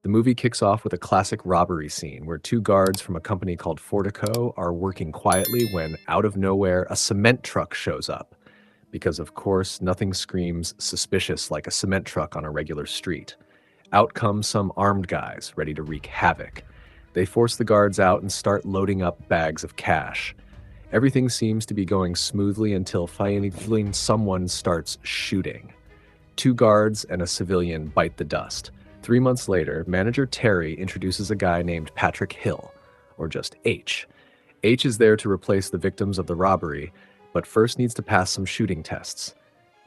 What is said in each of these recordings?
The movie kicks off with a classic robbery scene where two guards from a company called Fortico are working quietly when, out of nowhere, a cement truck shows up. Because, of course, nothing screams suspicious like a cement truck on a regular street. Out come some armed guys ready to wreak havoc. They force the guards out and start loading up bags of cash. Everything seems to be going smoothly until finally someone starts shooting. Two guards and a civilian bite the dust. 3 months later, manager Terry introduces a guy named Patrick Hill, or just H. H is there to replace the victims of the robbery, but first needs to pass some shooting tests.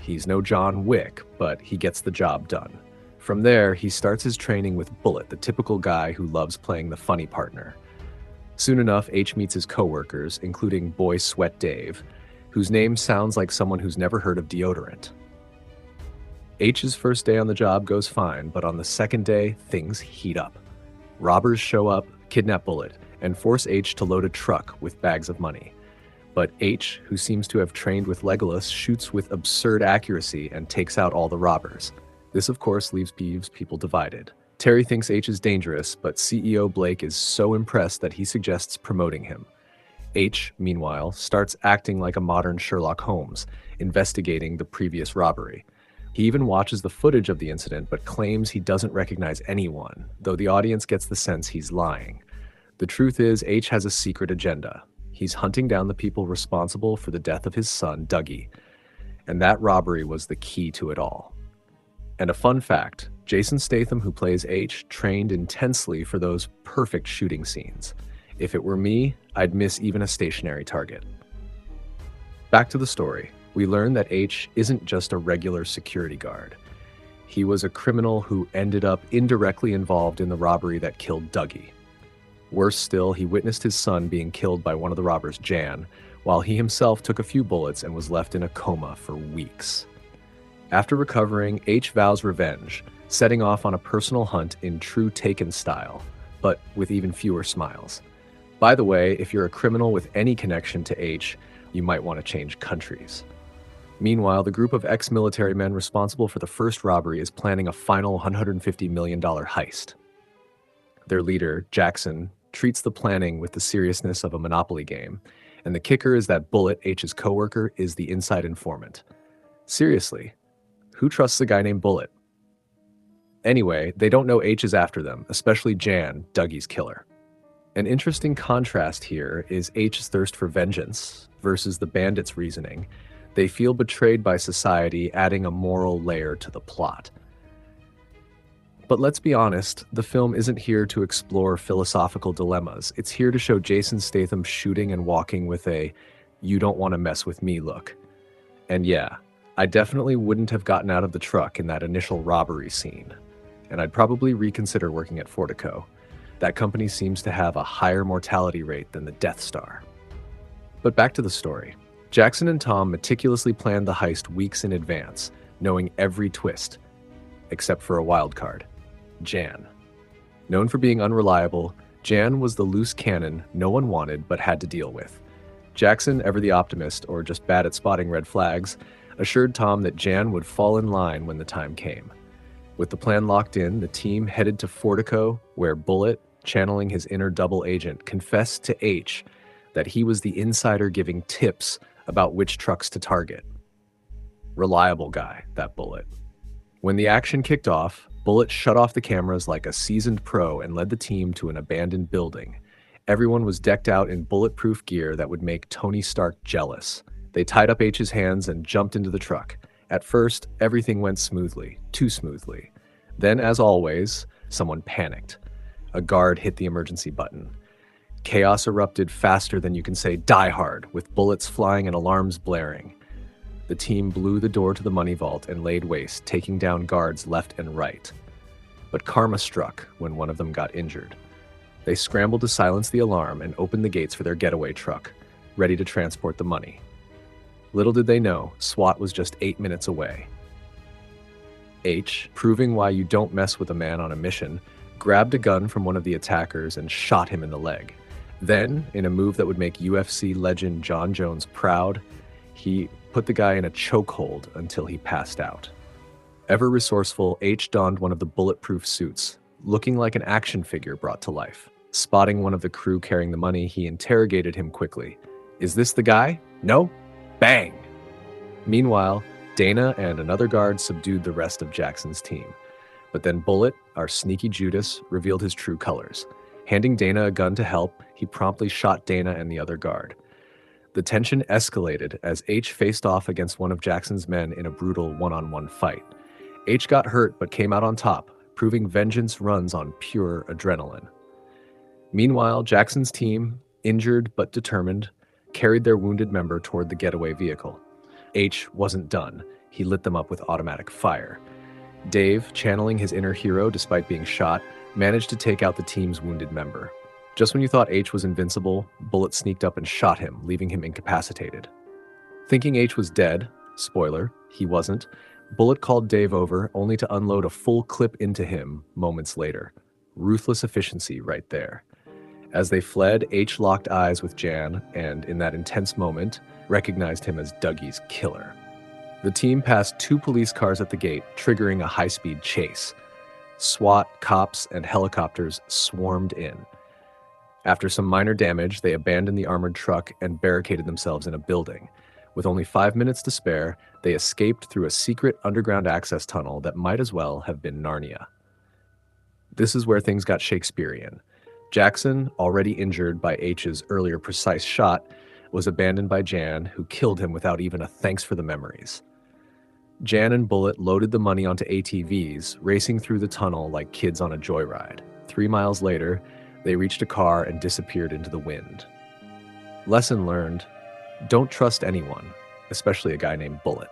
He's no John Wick, but he gets the job done. From there, he starts his training with Bullet, the typical guy who loves playing the funny partner. Soon enough, H meets his coworkers, including Boy Sweat Dave, whose name sounds like someone who's never heard of deodorant. H's first day on the job goes fine, but on the second day, things heat up. Robbers show up, kidnap Bullet, and force H to load a truck with bags of money. But H, who seems to have trained with Legolas, shoots with absurd accuracy and takes out all the robbers. This, of course, leaves people divided. Terry thinks H is dangerous, but CEO Blake is so impressed that he suggests promoting him. H, meanwhile, starts acting like a modern Sherlock Holmes, investigating the previous robbery. He even watches the footage of the incident but claims he doesn't recognize anyone, though the audience gets the sense he's lying. The truth is, H has a secret agenda. He's hunting down the people responsible for the death of his son, Dougie. And that robbery was the key to it all. And a fun fact, Jason Statham, who plays H, trained intensely for those perfect shooting scenes. If it were me, I'd miss even a stationary target. Back to the story. We learn that H isn't just a regular security guard. He was a criminal who ended up indirectly involved in the robbery that killed Dougie. Worse still, he witnessed his son being killed by one of the robbers, Jan, while he himself took a few bullets and was left in a coma for weeks. After recovering, H vows revenge, setting off on a personal hunt in true Taken style, but with even fewer smiles. By the way, if you're a criminal with any connection to H, you might want to change countries. Meanwhile, the group of ex-military men responsible for the first robbery is planning a final $150 million heist. Their leader, Jackson, treats the planning with the seriousness of a Monopoly game, and the kicker is that Bullet, H's coworker, is the inside informant. Seriously, who trusts a guy named Bullet? Anyway, they don't know H is after them, especially Jan, Dougie's killer. An interesting contrast here is H's thirst for vengeance versus the bandits' reasoning. They feel betrayed by society, adding a moral layer to the plot. But let's be honest, the film isn't here to explore philosophical dilemmas. It's here to show Jason Statham shooting and walking with a "you don't want to mess with me" look. And yeah, I definitely wouldn't have gotten out of the truck in that initial robbery scene. And I'd probably reconsider working at Fortico. That company seems to have a higher mortality rate than the Death Star. But back to the story. Jackson and Tom meticulously planned the heist weeks in advance, knowing every twist, except for a wild card, Jan. Known for being unreliable, Jan was the loose cannon no one wanted but had to deal with. Jackson, ever the optimist or just bad at spotting red flags, assured Tom that Jan would fall in line when the time came. With the plan locked in, the team headed to Fortico, where Bullet, channeling his inner double agent, confessed to H that he was the insider giving tips about which trucks to target. Reliable guy, that Bullet. When the action kicked off, Bullet shut off the cameras like a seasoned pro and led the team to an abandoned building. Everyone was decked out in bulletproof gear that would make Tony Stark jealous. They tied up H's hands and jumped into the truck. At first, everything went smoothly, too smoothly. Then, as always, someone panicked. A guard hit the emergency button. Chaos erupted faster than you can say "die hard," with bullets flying and alarms blaring. The team blew the door to the money vault and laid waste, taking down guards left and right. But karma struck when one of them got injured. They scrambled to silence the alarm and opened the gates for their getaway truck, ready to transport the money. Little did they know, SWAT was just 8 minutes away. H, proving why you don't mess with a man on a mission, grabbed a gun from one of the attackers and shot him in the leg. Then, in a move that would make UFC legend John Jones proud, he put the guy in a chokehold until he passed out. Ever resourceful, H donned one of the bulletproof suits, looking like an action figure brought to life. Spotting one of the crew carrying the money, he interrogated him quickly. "Is this the guy? No? Bang!" Meanwhile, Dana and another guard subdued the rest of Jackson's team. But then Bullet, our sneaky Judas, revealed his true colors. Handing Dana a gun to help, he promptly shot Dana and the other guard. The tension escalated as H faced off against one of Jackson's men in a brutal one-on-one fight. H got hurt but came out on top, proving vengeance runs on pure adrenaline. Meanwhile, Jackson's team, injured but determined, carried their wounded member toward the getaway vehicle. H wasn't done. He lit them up with automatic fire. Dave, channeling his inner hero despite being shot, managed to take out the team's wounded member. Just when you thought H was invincible, Bullet sneaked up and shot him, leaving him incapacitated. Thinking H was dead, spoiler, he wasn't, Bullet called Dave over only to unload a full clip into him moments later. Ruthless efficiency right there. As they fled, H locked eyes with Jan and, in that intense moment, recognized him as Dougie's killer. The team passed 2 police cars at the gate, triggering a high-speed chase. SWAT, cops, and helicopters swarmed in. After some minor damage, they abandoned the armored truck and barricaded themselves in a building. With only 5 minutes to spare, they escaped through a secret underground access tunnel that might as well have been Narnia. This is where things got Shakespearean. Jackson, already injured by H's earlier precise shot, was abandoned by Jan, who killed him without even a thanks for the memories. Jan and Bullet loaded the money onto ATVs, racing through the tunnel like kids on a joyride. 3 miles later, they reached a car and disappeared into the wind. Lesson learned: don't trust anyone, especially a guy named Bullet.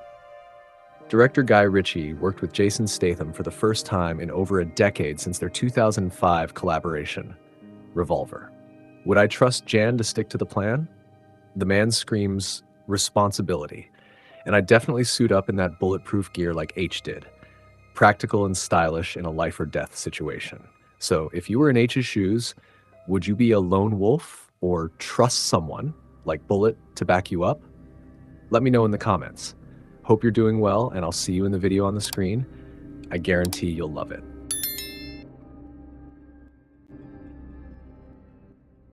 Director Guy Ritchie worked with Jason Statham for the first time in over a decade since their 2005 collaboration, Revolver. Would I trust Jan to stick to the plan? The man screams responsibility, and I'd definitely suit up in that bulletproof gear like H did. Practical and stylish in a life or death situation. So if you were in H's shoes, would you be a lone wolf or trust someone like Bullet to back you up? Let me know in the comments. Hope you're doing well, and I'll see you in the video on the screen. I guarantee you'll love it.